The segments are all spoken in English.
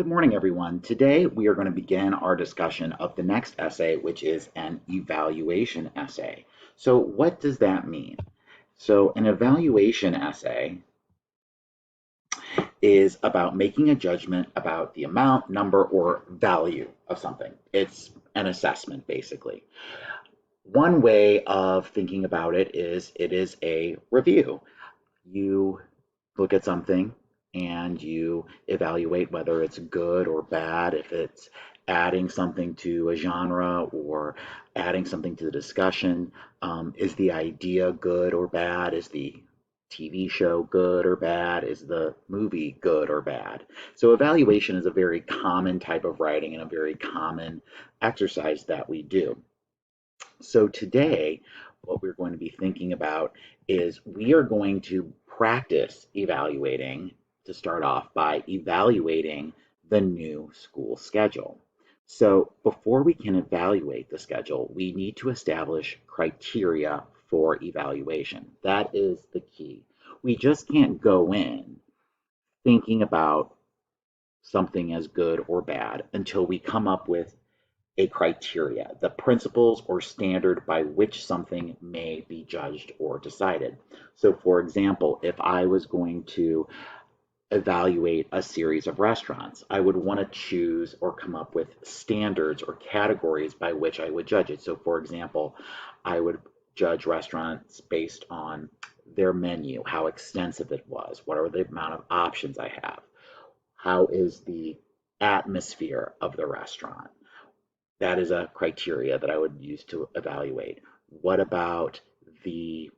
Good morning, everyone. Today we are going to begin our discussion of the next essay, which is an evaluation essay. So, what does that mean? So, an evaluation essay is about making a judgment about the amount, number, or value of something. It's an assessment, basically. One way of thinking about it is a review. You look at something and you evaluate whether it's good or bad, if it's adding something to a genre or adding something to the discussion. Is the idea good or bad? Is the TV show good or bad? Is the movie good or bad? So, evaluation is a very common type of writing and a very common exercise that we do. So today, what we're going to be thinking about is we are going to practice evaluating to start off by evaluating the new school schedule. So before we can evaluate the schedule, we need to establish criteria for evaluation. That is the key. We just can't go in thinking about something as good or bad until we come up with a criteria, the principles or standard by which something may be judged or decided. So, for example, if I was going to evaluate a series of restaurants, I would want to choose or come up with standards or categories by which I would judge it. So, for example, I would judge restaurants based on their menu, how extensive it was, what are the amount of options I have, how is the atmosphere of the restaurant. That is a criteria that I would use to evaluate. What about the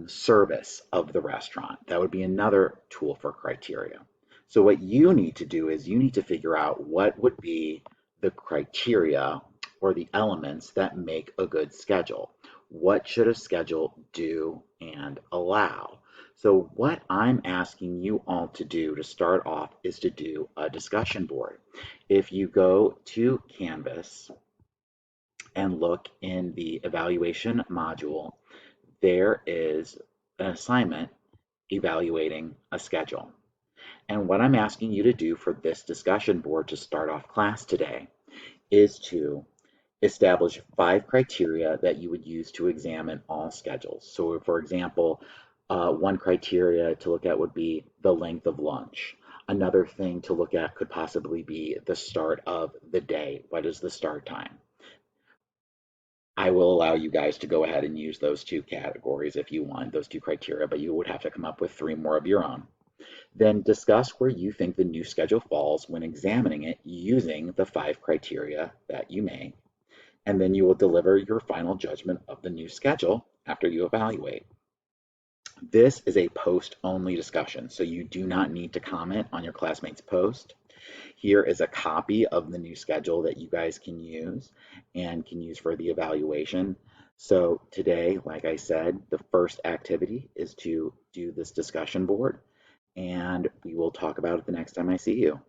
service of the restaurant? That would be another tool for criteria. So what you need to do is you need to figure out what would be the criteria or the elements that make a good schedule. What should a schedule do and allow? So what I'm asking you all to do to start off is to do a discussion board. If you go to Canvas and look in the evaluation module, there is an assignment evaluating a schedule. And what I'm asking you to do for this discussion board to start off class today is to establish 5 criteria that you would use to examine all schedules. So, for example, one criteria to look at would be the length of lunch. Another thing to look at could possibly be the start of the day. What is the start time? I will allow you guys to go ahead and use those 2 categories if you want, those 2 criteria, but you would have to come up with 3 more of your own. Then discuss where you think the new schedule falls when examining it using the 5 criteria that you may, and then you will deliver your final judgment of the new schedule after you evaluate. This is a post-only discussion, so you do not need to comment on your classmates' post. Here is a copy of the new schedule that you guys can use for the evaluation. So today, like I said, the first activity is to do this discussion board, and we will talk about it the next time I see you.